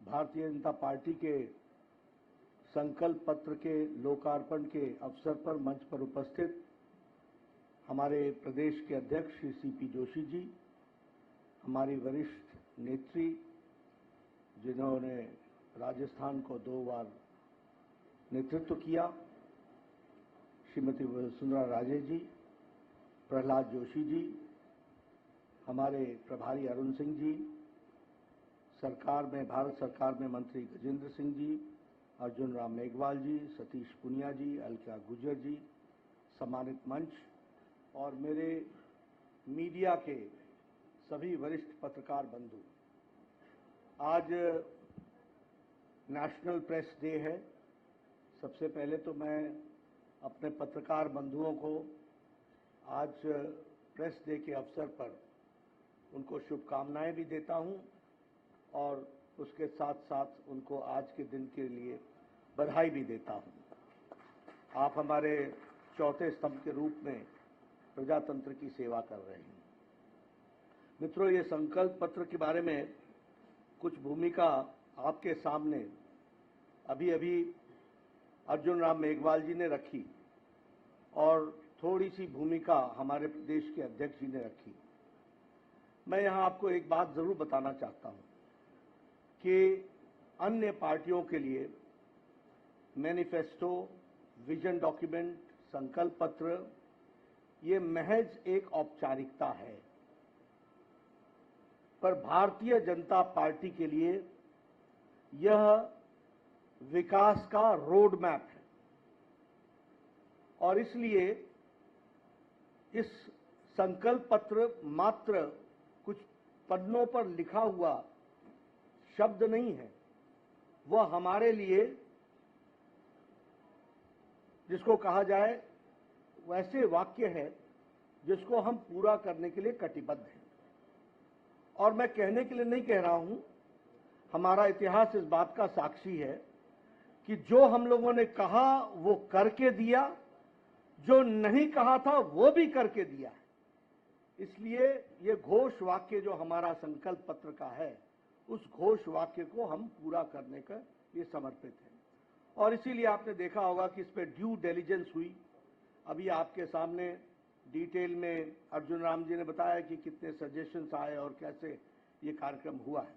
Bharatiya Janata party के संकल्प पत्र के लोकार्पण के अवसर पर मंच पर उपस्थित हमारे प्रदेश के अध्यक्ष श्री सीपी जोशी जी, हमारी वरिष्ठ नेत्री जिन्होंने राजस्थान को 2 बार नेतृत्व किया, श्रीमती वसुंधरा राजे जी, प्रहलाद जोशी जी, हमारे प्रभारी अरुण सिंह जी, भारत सरकार में मंत्री गजेंद्र सिंह जी, अर्जुन राम मेघवाल जी, सतीश पुनिया जी, अलका गुर्जर जी, सम्मानित मंच और मेरे मीडिया के सभी वरिष्ठ पत्रकार बंधु। आज नेशनल प्रेस डे है। सबसे पहले तो मैं अपने पत्रकार बंधुओं को आज प्रेस डे के अवसर पर उनको शुभकामनाएं भी देता हूं और उसके साथ साथ उनको आज के दिन के लिए बधाई भी देता हूं। आप हमारे चौथे स्तंभ के रूप में प्रजातंत्र की सेवा कर रहे हैं। मित्रों, ये संकल्प पत्र के बारे में कुछ भूमिका आपके सामने अभी अभी अर्जुन राम मेघवाल जी ने रखी और थोड़ी सी भूमिका हमारे प्रदेश के अध्यक्ष जी ने रखी। मैं यहां आपको एक बात जरूर बताना चाहता हूं कि अन्य पार्टियों के लिए मैनिफेस्टो, विजन डॉक्यूमेंट, संकल्प पत्र ये महज एक औपचारिकता है, पर भारतीय जनता पार्टी के लिए यह विकास का रोड मैप है और इसलिए इस संकल्प पत्र मात्र कुछ पन्नों पर लिखा हुआ शब्द नहीं है, वह हमारे लिए जिसको कहा जाए वैसे वाक्य है जिसको हम पूरा करने के लिए कटिबद्ध हैं। और मैं कहने के लिए नहीं कह रहा हूं, हमारा इतिहास इस बात का साक्षी है कि जो हम लोगों ने कहा वो करके दिया, जो नहीं कहा था वो भी करके दिया है। इसलिए ये घोष वाक्य जो हमारा संकल्प पत्र का है, उस घोष वाक्य को हम पूरा करने का ये समर्पित है। और इसीलिए आपने देखा होगा कि इस पे ड्यू डिलिजेंस हुई। अभी आपके सामने डिटेल में अर्जुन राम जी ने बताया कि कितने सजेशंस आए और कैसे ये कार्यक्रम हुआ है।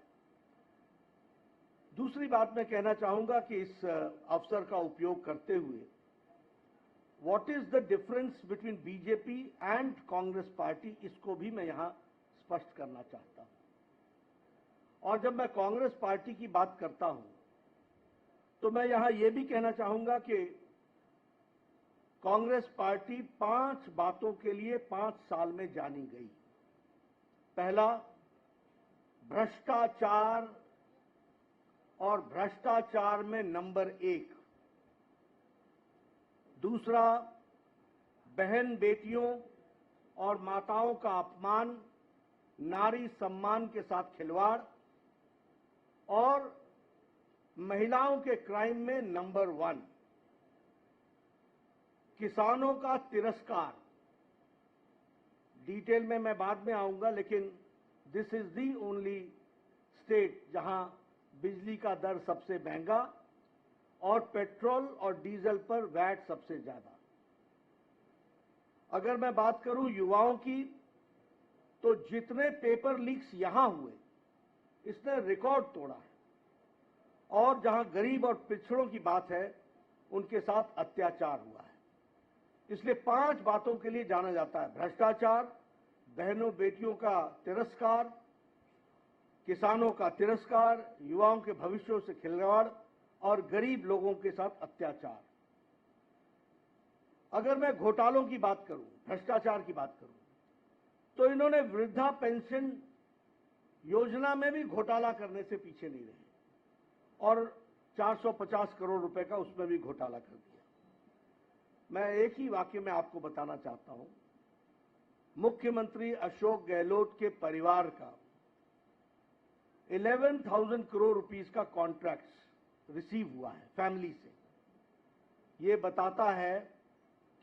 दूसरी बात मैं कहना चाहूंगा कि इस अवसर का उपयोग करते हुए what is the difference between BJP and Congress party, इसको भी मैं यहां स्पष्ट करना चाहता हूं। और जब मैं कांग्रेस पार्टी की बात करता हूं तो मैं यहां यह भी कहना चाहूंगा कि कांग्रेस पार्टी 5 बातों के लिए 5 साल में जानी गई। पहला, भ्रष्टाचार और भ्रष्टाचार में नंबर 1। दूसरा, बहन बेटियों और माताओं का अपमान, नारी सम्मान के साथ खिलवाड़ और महिलाओं के क्राइम में नंबर 1। किसानों का तिरस्कार। डिटेल में मैं बाद में आऊंगा, लेकिन this is the only state जहां बिजली का दर सबसे महंगा और पेट्रोल और डीजल पर वैट सबसे ज्यादा। अगर मैं बात करूं युवाओं की, तो जितने पेपर लीक्स यहां हुए इसने रिकॉर्ड तोड़ा है और जहां गरीब और पिछड़ों की बात है उनके साथ अत्याचार हुआ है। इसलिए 5 बातों के लिए जाना जाता है: भ्रष्टाचार, बहनों बेटियों का तिरस्कार, किसानों का तिरस्कार, युवाओं के भविष्यों से खिलवाड़ और गरीब लोगों के साथ अत्याचार। अगर मैं घोटालों की बात करूं, भ्रष्टाचार की बात करूं, तो इन्होंने वृद्धा पेंशन योजना में भी घोटाला करने से पीछे नहीं रहे और 450 करोड़ रुपए का उसमें भी घोटाला कर दिया। मैं एक ही वाक्य में आपको बताना चाहता हूं, मुख्यमंत्री अशोक गहलोत के परिवार का 11,000 करोड़ रुपीस का कॉन्ट्रैक्ट रिसीव हुआ है फैमिली से। ये बताता है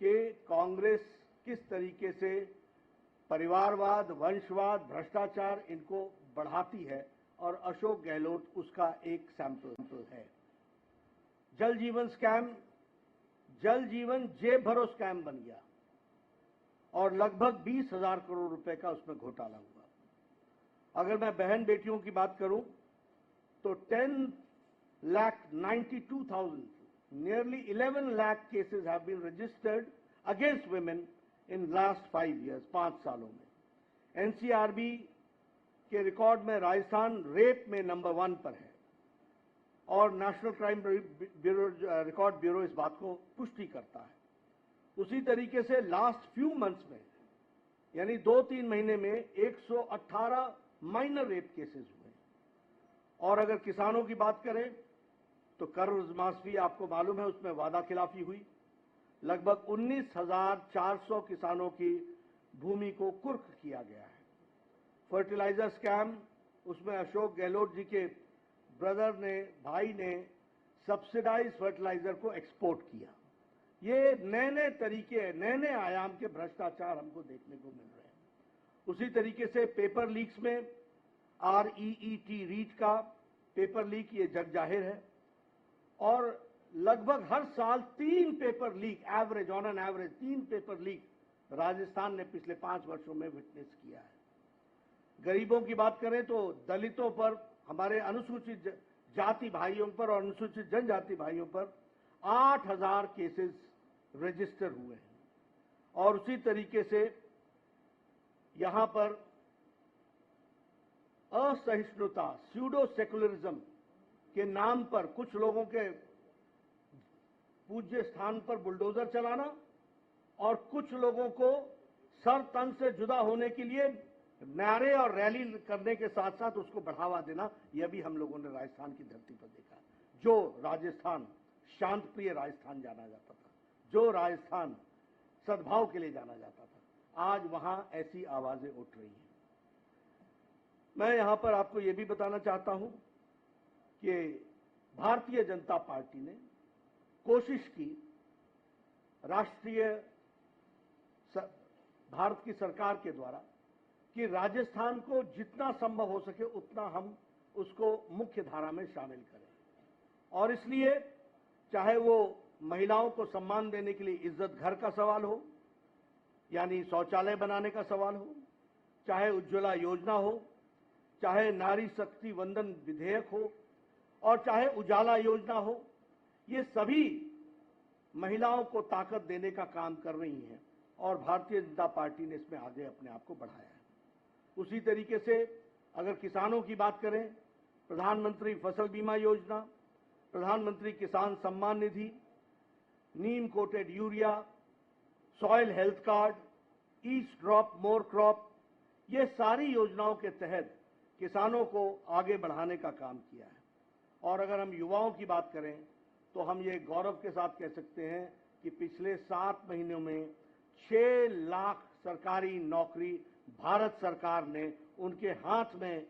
कि कांग्रेस किस तरीके से परिवारवाद, वंशवाद, भ्रष्टाचार इनको बढ़ाती है और अशोक गहलोत उसका एक सैंपल है। जल जीवन स्कैम, जल जीवन जेब भरो स्कैम बन गया और लगभग 20,000 करोड़ रुपए का उसमें घोटाला हुआ। अगर मैं बहन बेटियों की बात करूं तो 10,92,000, nearly 11 lakh cases have been registered against women in last 5 years, 5 सालों में। एनसीआरबी के रिकॉर्ड में राजस्थान रेप में नंबर 1 पर है और national crime bureau record bureau इस बात को पुष्टि करता है। उसी तरीके से लास्ट फ्यू मंथ्स में यानी 2-3 महीने में 118 माइनर रेप केसेस हुए। और अगर किसानों की बात करें तो कर्जमाफी आपको मालूम है, उसमें वादा खिलाफी हुई। लगभग 19,400 किसानों की भूमि को कुर्क किया गया है। फर्टिलाइजर स्कैम, उसमें अशोक गहलोत जी के ब्रदर ने, भाई ने सब्सिडाइज फर्टिलाइजर को एक्सपोर्ट किया। ये नए नए तरीके, नए नए आयाम के भ्रष्टाचार हमको देखने को मिल रहे हैं। उसी तरीके से पेपर लीक्स में REET रीट का पेपर लीक ये जग जाहिर है और लगभग हर साल 3 paper leak average, on an average 3 paper leak Rajasthan ने पिछले 5 वर्षों में विटनेस किया है। गरीबों की बात करें तो दलितों पर, हमारे अनुसूचित जाति भाइयों पर और अनुसूचित जनजाति भाइयों पर 8,000 केसेस रजिस्टर हुए हैं। और उसी तरीके से यहां पर असहिष्णुता, स्यूडो सेकुलरिज्म के नाम पर कुछ लोगों के पूज्य स्थान पर बुलडोजर चलाना और कुछ लोगों को सर तन से जुदा होने के लिए नारे और रैली करने के साथ साथ उसको बढ़ावा देना, यह भी हम लोगों ने राजस्थान की धरती पर देखा। जो राजस्थान शांत प्रिय राजस्थान जाना जाता था, जो राजस्थान सद्भाव के लिए जाना जाता था, आज वहां ऐसी आवाजें उठ रही हैं। मैं यहां पर आपको यह भी बताना चाहता हूं कि भारतीय जनता पार्टी ने कोशिश की, राष्ट्रीय भारत की सरकार के द्वारा, कि राजस्थान को जितना संभव हो सके उतना हम उसको मुख्य धारा में शामिल करें। और इसलिए चाहे वो महिलाओं को सम्मान देने के लिए इज्जत घर का सवाल हो, यानी शौचालय बनाने का सवाल हो, चाहे उज्ज्वला योजना हो, चाहे नारी शक्ति वंदन विधेयक हो और चाहे उजाला योजना हो, ये सभी महिलाओं को ताकत देने का काम कर रही हैं और भारतीय जनता पार्टी ने इसमें आगे अपने आप को बढ़ाया है। उसी तरीके से अगर किसानों की बात करें, प्रधानमंत्री फसल बीमा योजना, Pradhanmantri Kisan Samman Nidhi, neem coated urea, soil health card, each drop more crop, ये सारी योजनाओं के तहत किसानों को आगे बढ़ाने का काम किया है। और अगर हम युवाओं की बात करें तो हम ये गौरव के साथ कह सकते हैं कि पिछले 7 महीनों में 6 लाख सरकारी नौकरी भारत सरकार ने उनके हाथ में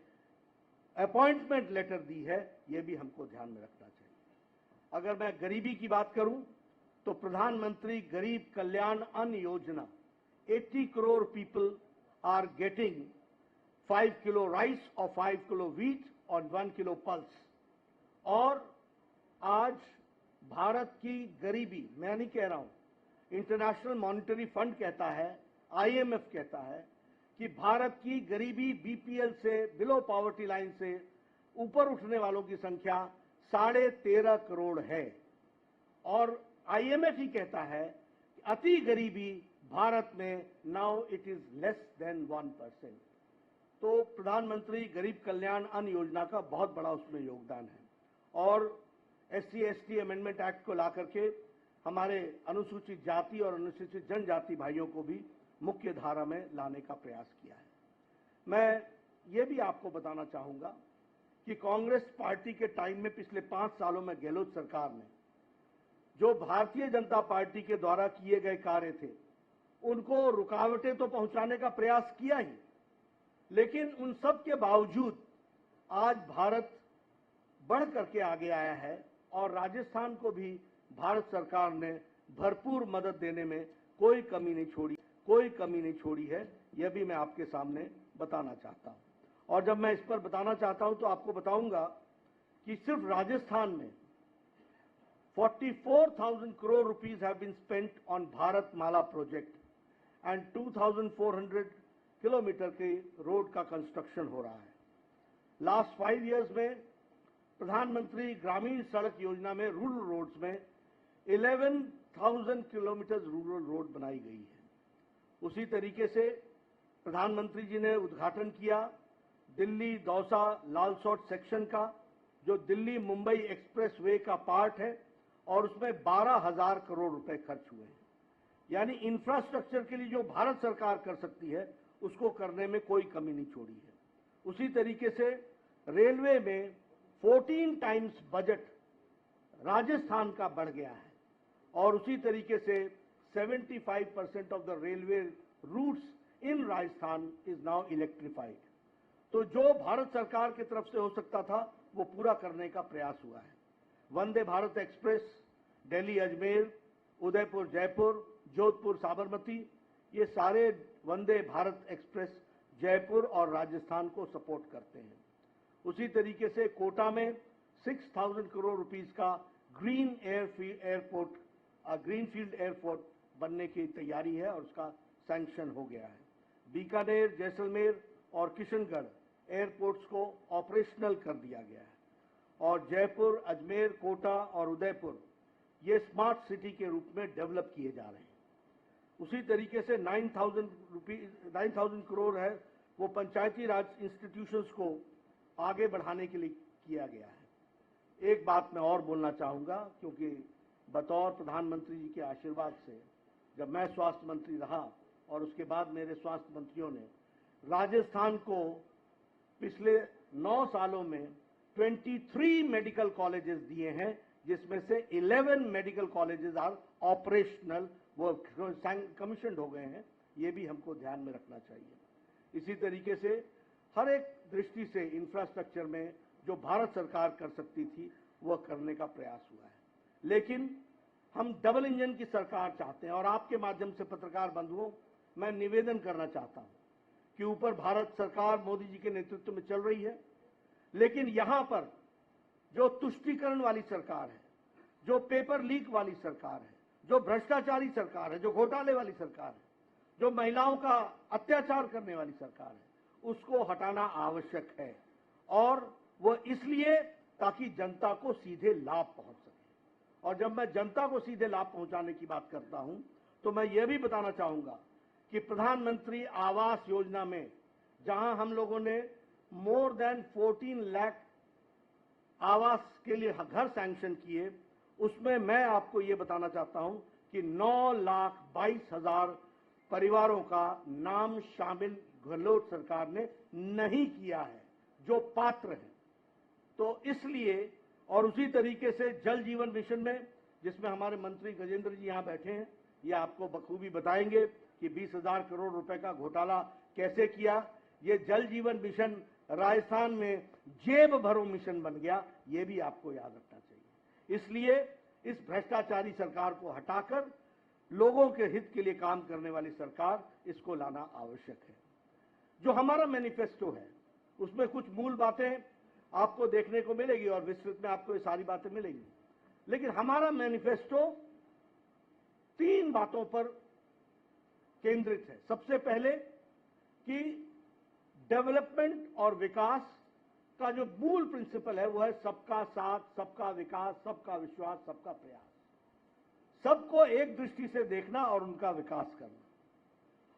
अपॉइंटमेंट लेटर दी है, ये भी हमको ध्यान में रखना चाहिए। अगर मैं गरीबी की बात करूं तो प्रधानमंत्री गरीब कल्याण अन्न योजना, 80 crore people are getting 5 kilo rice और 5 किलो व्हीट और 1 किलो पल्स। और आज भारत की गरीबी, मैं नहीं कह रहा हूं, इंटरनेशनल मॉनिटरी फंड कहता है, IMF कहता है कि भारत की गरीबी बीपीएल से, बिलो पॉवर्टी लाइन से ऊपर उठने वालों की संख्या 13.5 करोड़ है। और IMF ही कहता है कि अति गरीबी भारत में now it is less than 1%। तो प्रधानमंत्री गरीब कल्याण अन्न योजना का बहुत बड़ा उसमें योगदान है। और SC/ST अमेंडमेंट एक्ट को ला करके हमारे अनुसूचित जाति और अनुसूचित जनजाति भाइयों को भी मुख्य धारा में लाने का प्रयास किया है। मैं ये भी आपको बताना चाहूंगा कि कांग्रेस पार्टी के टाइम में पिछले 5 सालों में गहलोत सरकार ने जो भारतीय जनता पार्टी के द्वारा किए गए कार्य थे उनको रुकावटें तो पहुंचाने का प्रयास किया ही, लेकिन उन सब के बावजूद आज भारत बढ़ करके आगे आया है और राजस्थान को भी भारत सरकार ने भरपूर मदद देने में कोई कमी नहीं छोड़ी है, यह भी मैं आपके सामने बताना चाहता हूं। और जब मैं इस पर बताना चाहता हूं तो आपको बताऊंगा कि सिर्फ राजस्थान में 44,000 crore rupees have been spent on Bharatmala project and 2,400 kilometre के रोड का कंस्ट्रक्शन हो रहा है। लास्ट 5 इयर्स में प्रधानमंत्री ग्रामीण सड़क योजना में रूरल रोड्स में 11,000 किलोमीटर रूरल रोड बनाई गई है। उसी तरीके से प्रधानमंत्री जी ने उद्घाटन किया दिल्ली दौसा लालसोट सेक्शन का, जो दिल्ली मुंबई एक्सप्रेस वे का पार्ट है, और उसमें 12,000 करोड़ रुपए खर्च हुए हैं। यानी इंफ्रास्ट्रक्चर के लिए जो भारत सरकार कर सकती है उसको करने में कोई कमी नहीं छोड़ी है। उसी तरीके से रेलवे में 14 टाइम्स बजट राजस्थान का बढ़ गया है, और उसी तरीके से 75% of the railway routes in Rajasthan is now electrified. तो जो भारत सरकार की तरफ से हो सकता था वो पूरा करने का प्रयास हुआ है। वंदे भारत एक्सप्रेस दिल्ली अजमेर, उदयपुर जयपुर, जोधपुर साबरमती, ये सारे वंदे भारत एक्सप्रेस जयपुर और राजस्थान को सपोर्ट करते हैं। उसी तरीके से कोटा में 6,000 करोड़ रुपीस का ग्रीनफील्ड एयरपोर्ट बनने की तैयारी है और उसका सैंक्शन हो गया है। बीकानेर, जैसलमेर और किशनगढ़ एयरपोर्ट्स को ऑपरेशनल कर दिया गया है, और जयपुर, अजमेर, कोटा और उदयपुर ये स्मार्ट सिटी के रूप में डेवलप किए जा रहे हैं। उसी तरीके से 9,000 करोड़ है वो पंचायती राज इंस्टीट्यूशंस को आगे बढ़ाने के लिए किया गया है। एक बात मैं और बोलना चाहूंगा, क्योंकि बतौर प्रधानमंत्री जी के आशीर्वाद से जब मैं स्वास्थ्य मंत्री रहा और उसके बाद मेरे स्वास्थ्य मंत्रियों ने राजस्थान को पिछले 9 सालों में 23 मेडिकल कॉलेजेस दिए हैं, जिसमें से 11 मेडिकल कॉलेजेस आर ऑपरेशनल, वो कमीशन्ड हो गए हैं। ये भी हमको ध्यान में रखना चाहिए। इसी तरीके से हर एक दृष्टि से इंफ्रास्ट्रक्चर में जो भारत सरकार कर सकती थी वह करने का प्रयास हुआ है। लेकिन हम डबल इंजन की सरकार चाहते हैं, और आपके माध्यम से पत्रकार बंधुओं मैं निवेदन करना चाहता हूं कि ऊपर भारत सरकार मोदी जी के नेतृत्व में चल रही है, लेकिन यहां पर जो तुष्टीकरण वाली सरकार है, जो पेपर लीक वाली सरकार है, जो भ्रष्टाचारी सरकार है, जो घोटाले वाली सरकार है, जो महिलाओं का अत्याचार करने वाली सरकार है, उसको हटाना आवश्यक है। और वो इसलिए ताकि जनता को सीधे लाभ पहुंच सके। और जब मैं जनता को सीधे लाभ पहुंचाने की बात करता हूं तो मैं ये भी बताना चाहूंगा कि प्रधानमंत्री आवास योजना में जहां हम लोगों ने मोर देन 14 लाख आवास के लिए घर सैंक्शन किए, उसमें मैं आपको ये बताना चाहता हूं कि 9,22,000 परिवारों का नाम शामिल गहलोत सरकार ने नहीं किया है जो पात्र है। तो इसलिए, और उसी तरीके से जल जीवन मिशन में, जिसमें हमारे मंत्री गजेंद्र जी यहां बैठे हैं, ये आपको बखूबी बताएंगे कि 20,000 करोड़ रुपए का घोटाला कैसे किया। ये जल जीवन मिशन राजस्थान में जेब भरो मिशन बन गया, ये भी आपको याद रखना चाहिए। इसलिए इस भ्रष्टाचारी सरकार को हटाकर लोगों के हित के लिए काम करने वाली सरकार, इसको लाना आवश्यक है। जो हमारा मैनिफेस्टो है उसमें कुछ मूल बातें आपको देखने को मिलेगी और विस्तृत में आपको ये सारी बातें मिलेंगी, लेकिन हमारा मैनिफेस्टो 3 बातों पर केंद्रित है। सबसे पहले कि डेवलपमेंट और विकास का जो मूल प्रिंसिपल है वो है सबका साथ, सबका विकास, सबका विश्वास, सबका प्रयास। सबको एक दृष्टि से देखना और उनका विकास करना।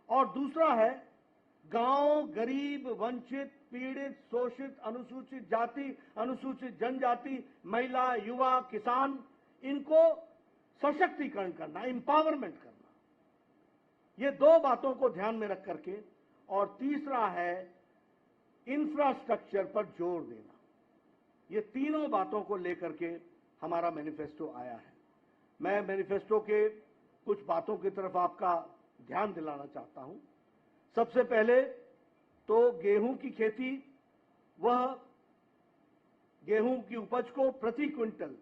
और दूसरा है गांव, गरीब, वंचित, पीड़ित, शोषित, अनुसूचित जाति, अनुसूचित जनजाति, महिला, युवा, किसान, इनको सशक्तिकरण करना, एम्पावरमेंट करना। ये 2 बातों को ध्यान में रख करके, और तीसरा है इंफ्रास्ट्रक्चर पर जोर देना। ये तीनों बातों को लेकर के हमारा मैनिफेस्टो आया है। मैं मैनिफेस्टो के कुछ बातों की तरफ आपका ध्यान दिलाना चाहता हूं। सबसे पहले तो गेहूं की खेती, वह गेहूं की उपज को प्रति क्विंटल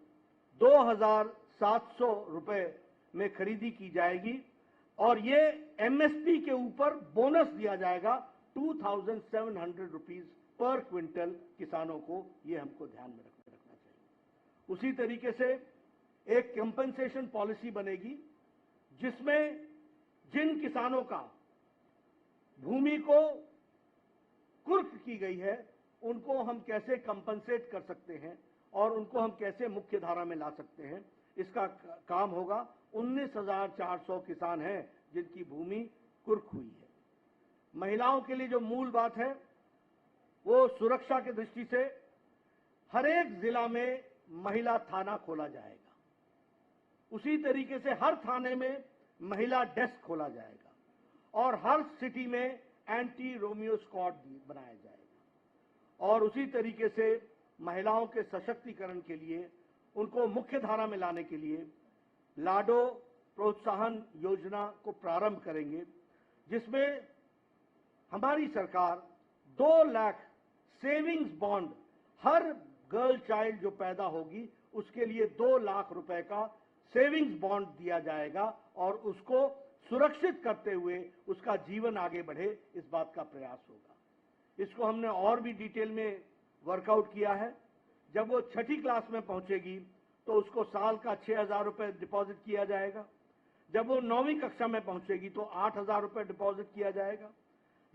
2,700 रुपए में खरीदी की जाएगी, और ये एमएसपी के ऊपर बोनस दिया जाएगा 2,700 रुपीज पर क्विंटल किसानों को, ये हमको ध्यान में रखना चाहिए। उसी तरीके से एक कंपनसेशन पॉलिसी बनेगी जिसमें जिन किसानों का भूमि को कुर्क की गई है उनको हम कैसे कंपनसेट कर सकते हैं और उनको हम कैसे मुख्य धारा में ला सकते हैं, इसका काम होगा। 19,400 किसान हैं जिनकी भूमि कुर्क हुई है। महिलाओं के लिए जो मूल बात है वो सुरक्षा की दृष्टि से हर एक जिला में महिला थाना खोला जाएगा। उसी तरीके से हर थाने में महिला डेस्क खोला जाएगा और हर सिटी में एंटी रोमियो स्क्वाड बनाया जाएगा। और उसी तरीके से महिलाओं के सशक्तिकरण के लिए, उनको मुख्य धारा में लाने के लिए लाडो प्रोत्साहन योजना को प्रारंभ करेंगे, जिसमें हमारी सरकार 2 लाख सेविंग्स बॉन्ड हर गर्ल चाइल्ड जो पैदा होगी उसके लिए 2 लाख रुपए का सेविंग्स बॉन्ड दिया जाएगा और उसको सुरक्षित करते हुए उसका जीवन आगे बढ़े, इस बात का प्रयास होगा। इसको हमने और भी डिटेल में वर्कआउट किया है। जब वो 6ठी क्लास में पहुंचेगी तो उसको साल का 6,000 रुपए डिपॉजिट किया जाएगा। जब वो 9वीं कक्षा में पहुंचेगी तो 8,000 रुपए डिपॉजिट किया जाएगा।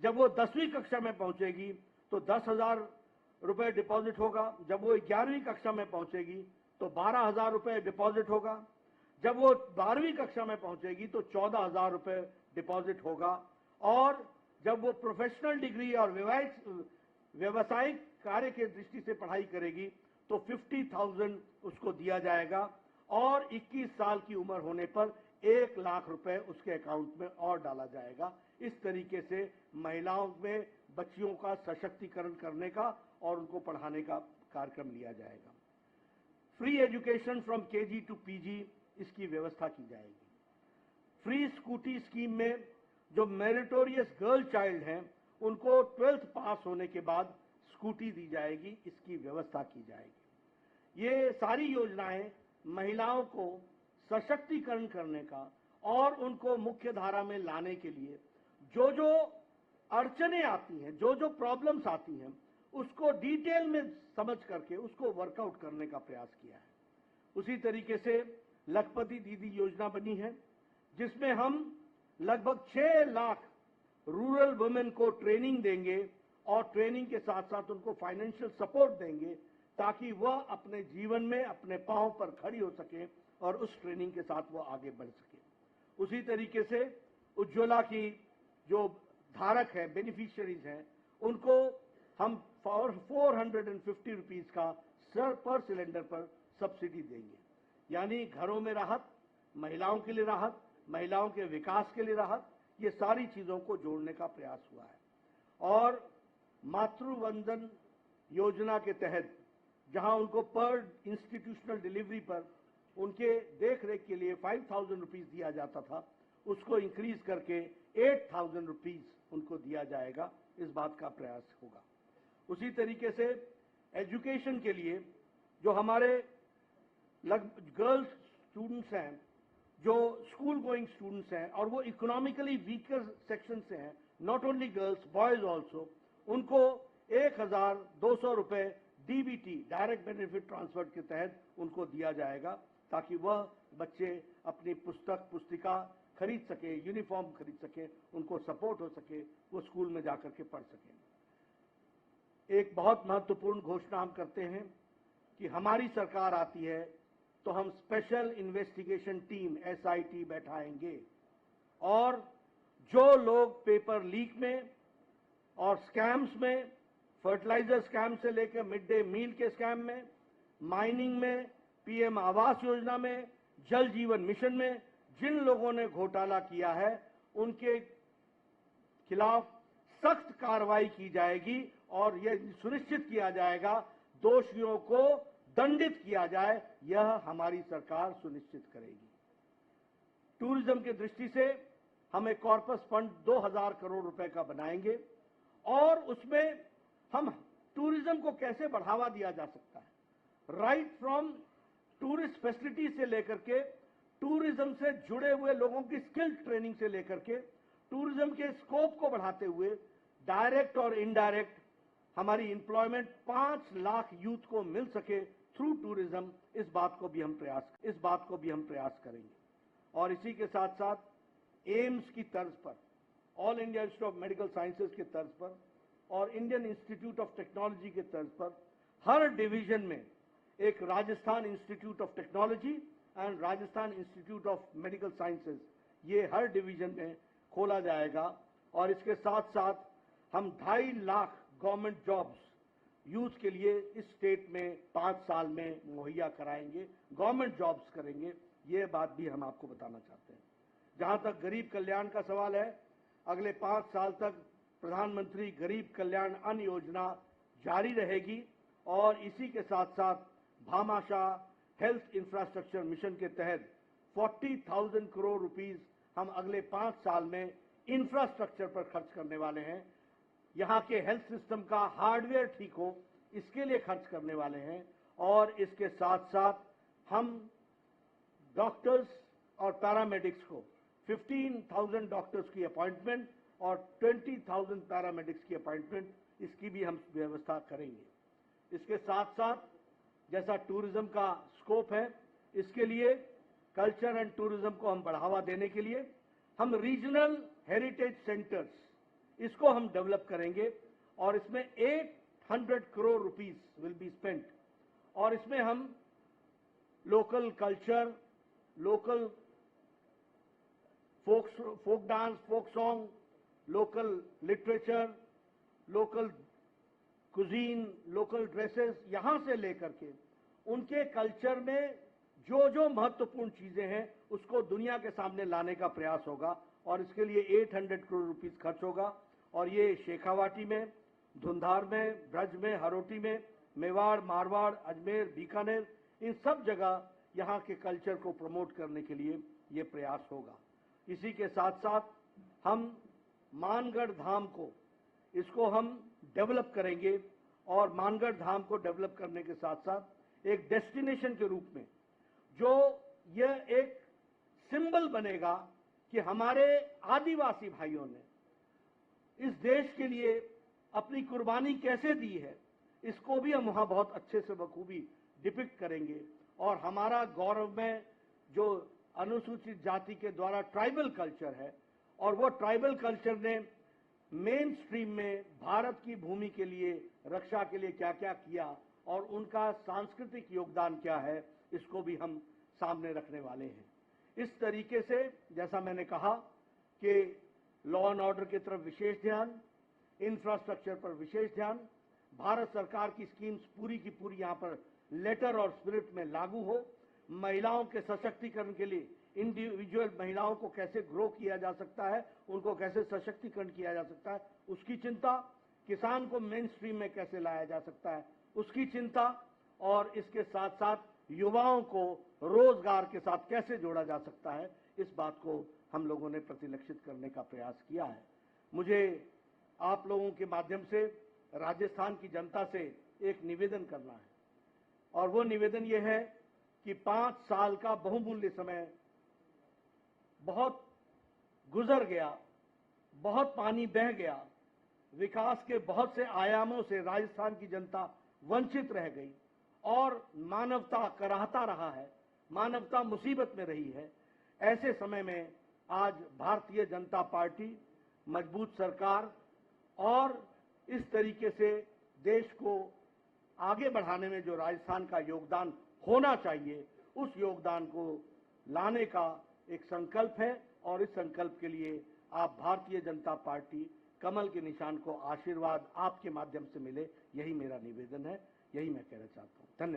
जब वो 10वीं कक्षा में पहुंचेगी तो 10,000 रुपए डिपॉजिट होगा। जब वो 11वीं कक्षा में पहुंचेगी तो 12,000 रुपए डिपॉजिट होगा। जब वो 12वीं कक्षा में पहुंचेगी तो 14,000 रुपए डिपॉजिट होगा। और जब वो प्रोफेशनल डिग्री और व्यवसायिक कार्य के दृष्टि से पढ़ाई करेगी तो 50,000 उसको दिया जाएगा और 21 साल की उम्र होने पर 1 लाख रुपए उसके अकाउंट में और डाला जाएगा। इस तरीके से महिलाओं में बच्चियों का सशक्तिकरण करने का और उनको पढ़ाने का कार्यक्रम लिया जाएगा। Free education from KG to PG, इसकी व्यवस्था की जाएगी। फ्री स्कूटी स्कीम में जो मेरिटोरियस गर्ल चाइल्ड हैं उनको 12th पास होने के बाद स्कूटी दी जाएगी, इसकी व्यवस्था की जाएगी। ये सारी योजनाएं महिलाओं को सशक्तिकरण करने का और उनको मुख्य धारा में लाने के लिए जो जो अड़चने आती हैं, जो जो प्रॉब्लम्स आती हैं, उसको डिटेल में समझ करके उसको वर्कआउट करने का प्रयास किया है। उसी तरीके से लखपति दीदी योजना बनी है जिसमें हम लगभग 6 लाख रूरल वुमेन को ट्रेनिंग देंगे और ट्रेनिंग के साथ साथ उनको फाइनेंशियल सपोर्ट देंगे ताकि वह अपने जीवन में अपने पांव पर खड़ी हो सके और उस ट्रेनिंग के साथ वो आगे बढ़ सके। उसी तरीके से उज्ज्वला की जो धारक है, बेनिफिशियरीज हैं, उनको हम 450 रुपीज का पर सिलेंडर पर सब्सिडी देंगे। यानी घरों में राहत, महिलाओं के लिए राहत, महिलाओं के विकास के लिए राहत, ये सारी चीजों को जोड़ने का प्रयास हुआ है। और मातृवंदन योजना के तहत जहां उनको पर इंस्टीट्यूशनल डिलीवरी पर उनके देख रेख के लिए 5,000 रुपीज दिया जाता था, उसको इंक्रीज करके 8,000 रुपीज उनको दिया जाएगा, इस बात का प्रयास होगा। उसी तरीके से एजुकेशन के लिए जो हमारे गर्ल्स स्टूडेंट्स हैं, जो स्कूल गोइंग स्टूडेंट्स हैं और वो इकोनॉमिकली वीकर सेक्शन से हैं, not only girls, boys also, उनको 1,200 रुपए डीबीटी, डायरेक्ट बेनिफिट ट्रांसफर के तहत उनको दिया जाएगा ताकि वह बच्चे अपनी पुस्तिका खरीद सके, यूनिफॉर्म खरीद सके, उनको सपोर्ट हो सके, वो स्कूल में जाकर के पढ़ सकें। एक बहुत महत्वपूर्ण घोषणा हम करते हैं कि हमारी सरकार आती है तो हम स्पेशल इन्वेस्टिगेशन टीम SIT बैठाएंगे और जो लोग पेपर लीक में और स्कैम्स में, फर्टिलाइजर स्कैम से लेकर मिड डे मील के स्कैम में, माइनिंग में, PM आवास योजना में, जल जीवन मिशन में जिन लोगों ने घोटाला किया है उनके खिलाफ सख्त कार्रवाई की जाएगी और यह सुनिश्चित किया जाएगा दोषियों को दंडित किया जाए, यह हमारी सरकार सुनिश्चित करेगी। टूरिज्म की दृष्टि से हम एक कॉर्पस फंड 2,000 करोड़ रुपए का बनाएंगे और उसमें हम टूरिज्म को कैसे बढ़ावा दिया जा सकता है, राइट फ्रॉम टूरिस्ट फैसिलिटी से लेकर के टूरिज्म से जुड़े हुए लोगों की स्किल ट्रेनिंग से लेकर के टूरिज्म के स्कोप को बढ़ाते हुए डायरेक्ट और इनडायरेक्ट हमारी एम्प्लॉयमेंट 5 लाख यूथ को मिल सके थ्रू टूरिज्म, इस बात को भी हम प्रयास करेंगे। और इसी के साथ साथ एम्स की तर्ज पर, all India institute of medical sciences के तर्ज पर और इंडियन इंस्टीट्यूट ऑफ टेक्नोलॉजी के तर्ज पर हर डिवीजन में एक Rajasthan institute of technology and Rajasthan institute of medical sciences, ये हर डिवीजन में खोला जाएगा। और इसके साथ साथ हम 2.5 लाख गवर्नमेंट जॉब्स यूथ के लिए इस स्टेट में 5 साल में मुहैया कराएंगे, गवर्नमेंट जॉब्स करेंगे। ये बात भी हम आपको बताना चाहते हैं। जहां तक गरीब कल्याण का सवाल है, अगले 5 साल तक प्रधानमंत्री गरीब कल्याण अन्न योजना जारी रहेगी और इसी के साथ साथ भामाशाह हेल्थ इंफ्रास्ट्रक्चर मिशन के तहत 40,000 करोड़ रुपीस हम अगले 5 साल में इंफ्रास्ट्रक्चर पर खर्च करने वाले हैं। यहाँ के हेल्थ सिस्टम का हार्डवेयर ठीक हो, इसके लिए खर्च करने वाले हैं। और इसके साथ साथ हम डॉक्टर्स और पैरामेडिक्स को 15,000 डॉक्टर्स की अपॉइंटमेंट और 20,000 पैरामेडिक्स की अपॉइंटमेंट, इसकी भी हम व्यवस्था करेंगे। इसके साथ साथ जैसा टूरिज्म का स्कोप है, इसके लिए कल्चर एंड टूरिज्म को हम बढ़ावा देने के लिए हम रीजनल हेरिटेज सेंटर्स, इसको हम डेवलप करेंगे और इसमें 800 crore rupees will be spent. और इसमें हम local culture, local folk dance, folk song, local literature, local cuisine, local dresses, यहां से लेकर के उनके कल्चर में जो जो महत्वपूर्ण चीजें हैं उसको दुनिया के सामने लाने का प्रयास होगा। और इसके लिए 800 करोड़ रुपीस खर्च होगा। और ये शेखावाटी में, धुंधार में, ब्रज में, हरोटी में, मेवाड़, मारवाड़, अजमेर, बीकानेर, इन सब जगह यहाँ के कल्चर को प्रमोट करने के लिए ये प्रयास होगा। इसी के साथ साथ हम मानगढ़ धाम को, इसको हम डेवलप करेंगे और मानगढ़ धाम को डेवलप करने के साथ साथ एक डेस्टिनेशन के रूप में, जो यह एक सिंबल बनेगा कि हमारे आदिवासी भाइयों ने इस देश के लिए अपनी कुर्बानी कैसे दी है, इसको भी हम वहां बहुत अच्छे से बखूबी डिपिक्ट करेंगे। और हमारा गौरव में जो अनुसूचित जाति के द्वारा ट्राइबल कल्चर है, और वो ट्राइबल कल्चर ने मेन स्ट्रीम में भारत की भूमि के लिए, रक्षा के लिए क्या क्या किया और उनका सांस्कृतिक योगदान क्या है, इसको भी हम सामने रखने वाले हैं। इस तरीके से जैसा मैंने कहा कि लॉ एंड ऑर्डर की तरफ विशेष ध्यान, इंफ्रास्ट्रक्चर पर विशेष ध्यान, भारत सरकार की स्कीम्स पूरी की पूरी यहाँ पर लेटर और स्पिरिट में लागू हो, महिलाओं के सशक्तिकरण के लिए इंडिविजुअल महिलाओं को कैसे ग्रो किया जा सकता है, उनको कैसे सशक्तिकरण किया जा सकता है, उसकी चिंता, किसान को मेन स्ट्रीम में कैसे लाया जा सकता है, उसकी चिंता, और इसके साथ साथ युवाओं को रोजगार के साथ कैसे जोड़ा जा सकता है, इस बात को हम लोगों ने प्रतिलक्षित करने का प्रयास किया है। मुझे आप लोगों के माध्यम से राजस्थान की जनता से एक निवेदन करना है, और वो निवेदन ये है कि 5 साल का बहुमूल्य समय बहुत गुजर गया, बहुत पानी बह गया, विकास के बहुत से आयामों से राजस्थान की जनता वंचित रह गई और मानवता कराहता रहा है, मानवता मुसीबत में रही है। ऐसे समय में आज भारतीय जनता पार्टी, मजबूत सरकार और इस तरीके से देश को आगे बढ़ाने में जो राजस्थान का योगदान होना चाहिए, उस योगदान को लाने का एक संकल्प है। और इस संकल्प के लिए आप भारतीय जनता पार्टी कमल के निशान को आशीर्वाद आपके माध्यम से मिले, यही मेरा निवेदन है, यही मैं कहना चाहता हूं। धन्यवाद।